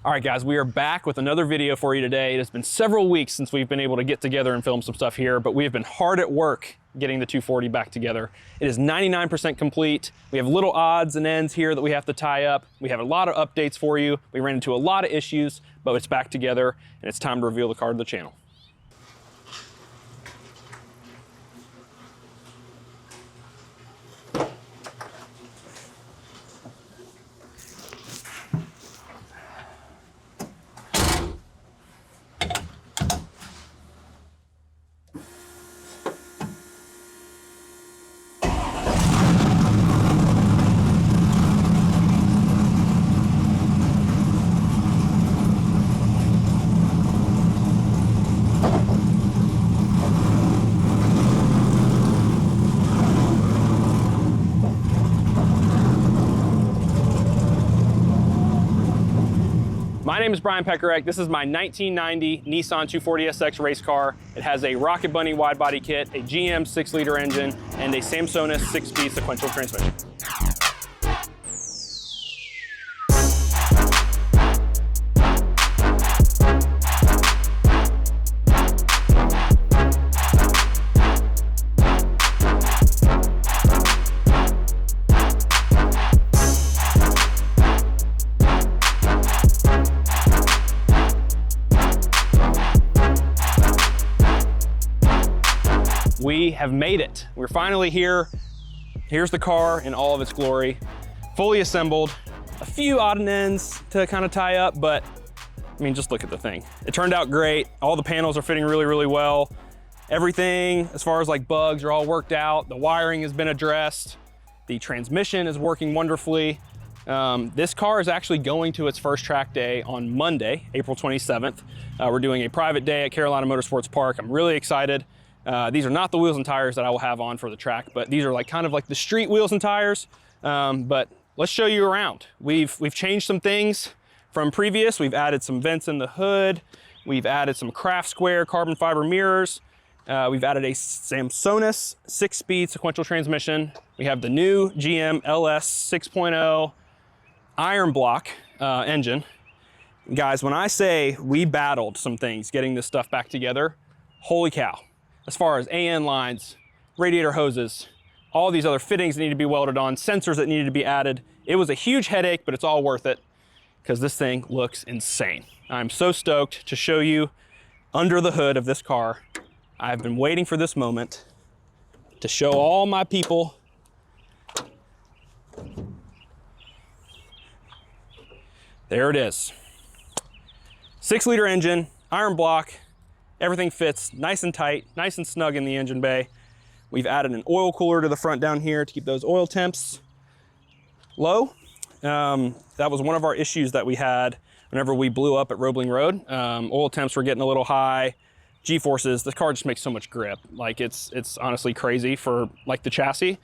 All right, guys, we are back with another video for you today. It has been several weeks since we've been able to get together and film some stuff here, but we have been hard at work getting the 240 back together. It is 99% complete. We have little odds and ends here that we have to tie up. We have a lot of updates for you. We ran into a lot of issues, but it's back together, and it's time to reveal the car to the channel. My name is Brian Pekarek. This is my 1990 Nissan 240SX race car. It has a Rocket Bunny wide body kit, a GM 6-liter engine, and a Samsonus 6-speed sequential transmission. We have made it. We're finally here. Here's the car in all of its glory, fully assembled. A few odd and ends to kind of tie up, but I mean, just look at the thing. It turned out great. All the panels are fitting really, really well. Everything, as far as like bugs, are all worked out. The wiring has been addressed. The transmission is working wonderfully. This car is actually going to its first track day on Monday, April 27th. We're doing a private day at Carolina Motorsports Park. I'm really excited. These are not the wheels and tires that I will have on for the track, but these are like kind of like the street wheels and tires. But let's show you around. We've changed some things from previous. We've added some vents in the hood. We've added some craft square carbon fiber mirrors. We've added a Samsonus 6-speed sequential transmission. We have the new GM LS 6.0 iron block engine. Guys, when I say we battled some things getting this stuff back together, holy cow. As far as AN lines, radiator hoses, all these other fittings that need to be welded on, sensors that needed to be added. It was a huge headache, but it's all worth it because this thing looks insane. I'm so stoked to show you under the hood of this car. I've been waiting for this moment to show all my people there it is. 6-liter engine, iron block. Everything fits nice and tight, nice and snug in the engine bay. We've added an oil cooler to the front down here to keep those oil temps low. That was one of our issues that we had whenever we blew up at Roebling Road. Oil temps were getting a little high. G-forces, the car just makes so much grip. Like it's honestly crazy for like the chassis.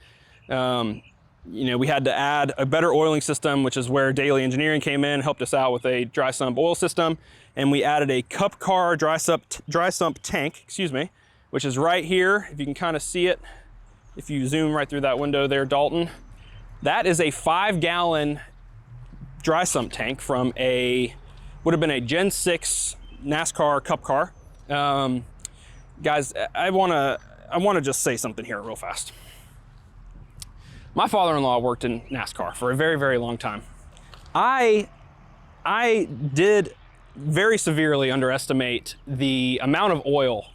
You know, we had to add a better oiling system, which is where Daily Engineering came in, helped us out with a dry sump oil system. And we added a Cup Car dry sump tank, excuse me, which is right here. If you can kind of see it, if you zoom right through that window there, Dalton, that is a 5-gallon dry sump tank from would have been a Gen 6 NASCAR Cup Car. Guys, I wanna just say something here real fast. My father-in-law worked in NASCAR for a very, very long time. I did very severely underestimate the amount of oil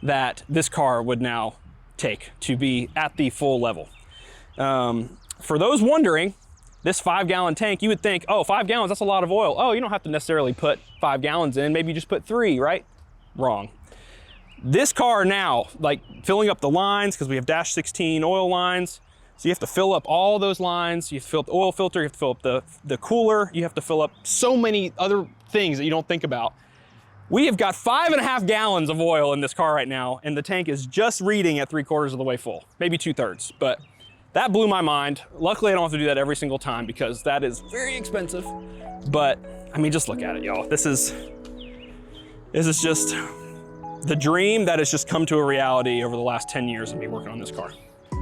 that this car would now take to be at the full level. For those wondering, this 5-gallon tank, you would think, oh, 5 gallons, that's a lot of oil. Oh, you don't have to necessarily put 5 gallons in, maybe you just put 3, right? Wrong. This car now, like filling up the lines, because we have dash 16 oil lines, so you have to fill up all those lines. You have to fill up the oil filter, you have to fill up the cooler, you have to fill up so many other things that you don't think about. We have got 5.5 gallons of oil in this car right now, and the tank is just reading at 3/4 of the way full, maybe 2/3, but that blew my mind. Luckily, I don't have to do that every single time because that is very expensive. But I mean, just look at it, y'all. This is just the dream that has just come to a reality over the last 10 years of me working on this car.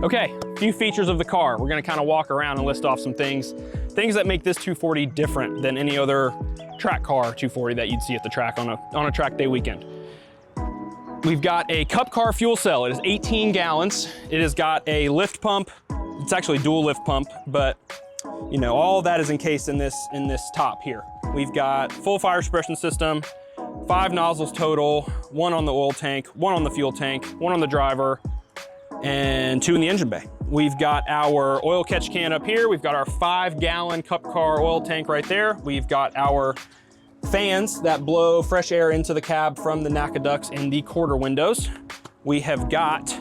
Okay, a few features of the car. We're gonna kind of walk around and list off some things things that make this 240 different than any other track car 240 that you'd see at the track on a track day weekend. We've got a Cup Car fuel cell. It is 18 gallons. It has got a lift pump. It's actually dual lift pump, but you know, all of that is encased in this top here. We've got full fire suppression system, 5 nozzles total, 1 on the oil tank, 1 on the fuel tank, 1 on the driver, and 2 in the engine bay. We've got our oil catch can up here. We've got our 5-gallon Cup Car oil tank right there. We've got our fans that blow fresh air into the cab from the NACA ducts in the quarter windows. We have got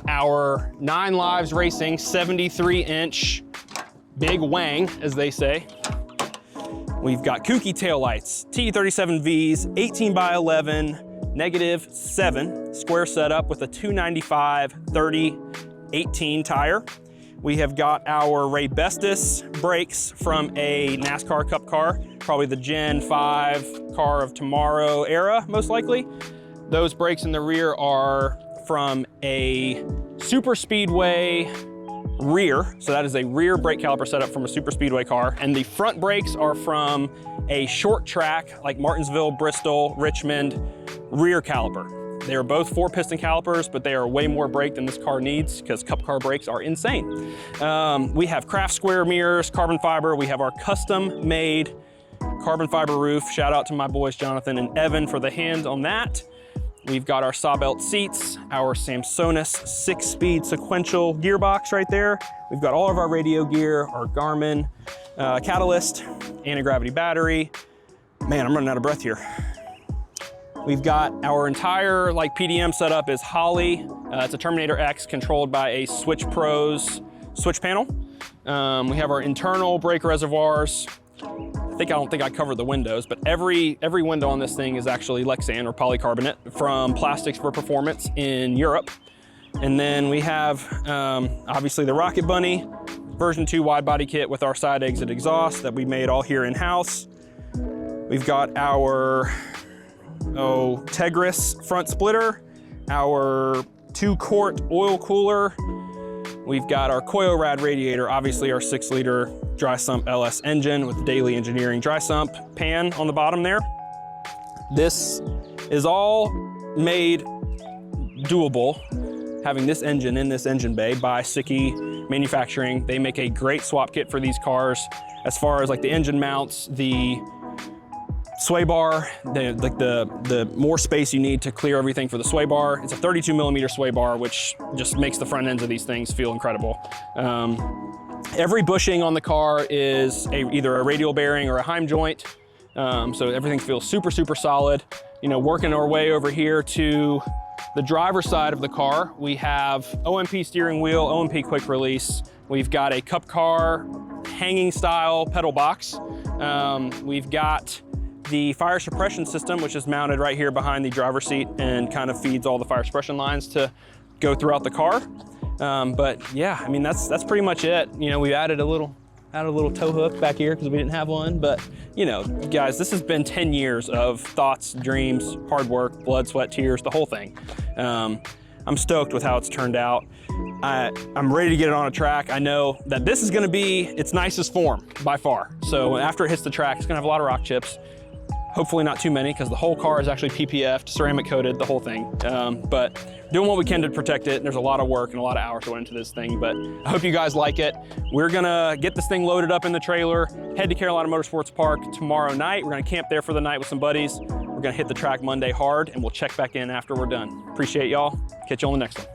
our 9 Lives Racing 73-inch big wang, as they say. We've got kooky taillights, T37Vs, 18 by 11, -7 square setup with a 295/30/18 tire. We have got our Raybestos brakes from a NASCAR Cup Car, probably the Gen 5 car of tomorrow era, most likely. Those brakes in the rear are from a super speedway rear. So that is a rear brake caliper setup from a super speedway car. And the front brakes are from a short track, like Martinsville, Bristol, Richmond rear caliper. They are both 4-piston calipers, but they are way more brake than this car needs because Cup Car brakes are insane. We have craft square mirrors, carbon fiber. We have our custom made carbon fiber roof. Shout out to my boys, Jonathan and Evan, for the hands on that. We've got our Sawbelt seats, our Samsonus 6-speed sequential gearbox right there. We've got all of our radio gear, our Garmin catalyst, anti-gravity battery. Man, I'm running out of breath here. We've got our entire PDM setup is Holley. It's a Terminator X controlled by a Switch Pros switch panel. We have our internal brake reservoirs. I don't think I covered the windows, but every window on this thing is actually Lexan or polycarbonate from Plastics for Performance in Europe. And then we have obviously the Rocket Bunny version 2 wide body kit with our side exit exhaust that we made all here in-house. We've got our Tegris front splitter, our 2-quart oil cooler. We've got our Koyo-Rad radiator, obviously our 6-liter dry sump LS engine with the Daily Engineering dry sump pan on the bottom there. This is all made doable, having this engine in this engine bay by Siki Manufacturing. They make a great swap kit for these cars as far as the engine mounts, the sway bar, the more space you need to clear everything for the sway bar. It's a 32mm sway bar, which just makes the front ends of these things feel incredible. Every bushing on the car is either a radial bearing or a Heim joint. So everything feels super, super solid. You know, working our way over here to the driver's side of the car, we have OMP steering wheel, OMP quick release. We've got a Cup Car hanging style pedal box. We've got the fire suppression system, which is mounted right here behind the driver's seat and kind of feeds all the fire suppression lines to go throughout the car. But yeah, I mean, that's pretty much it. You know, we added a little tow hook back here because we didn't have one. But you know, guys, this has been 10 years of thoughts, dreams, hard work, blood, sweat, tears, the whole thing. I'm stoked with how it's turned out. I'm ready to get it on a track. I know that this is gonna be its nicest form by far. So after it hits the track, it's gonna have a lot of rock chips. Hopefully not too many, because the whole car is actually PPF'd, ceramic coated, the whole thing. But doing what we can to protect it. There's a lot of work and a lot of hours that went into this thing, but I hope you guys like it. We're gonna get this thing loaded up in the trailer, head to Carolina Motorsports Park tomorrow night. We're gonna camp there for the night with some buddies. We're gonna hit the track Monday hard, and we'll check back in after we're done. Appreciate y'all. Catch you on the next one.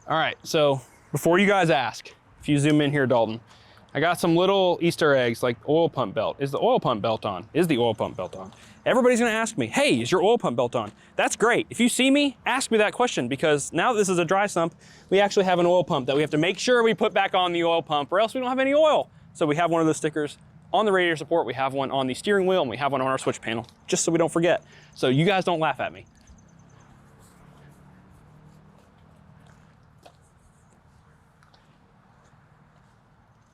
All right, so before you guys ask, if you zoom in here, Dalton, I got some little Easter eggs like oil pump belt. Is the oil pump belt on? Is the oil pump belt on? Everybody's gonna ask me, hey, is your oil pump belt on? That's great. If you see me, ask me that question, because now that this is a dry sump, we actually have an oil pump that we have to make sure we put back on the oil pump, or else we don't have any oil. So we have one of those stickers on the radiator support, we have one on the steering wheel, and we have one on our switch panel, just so we don't forget. So you guys don't laugh at me.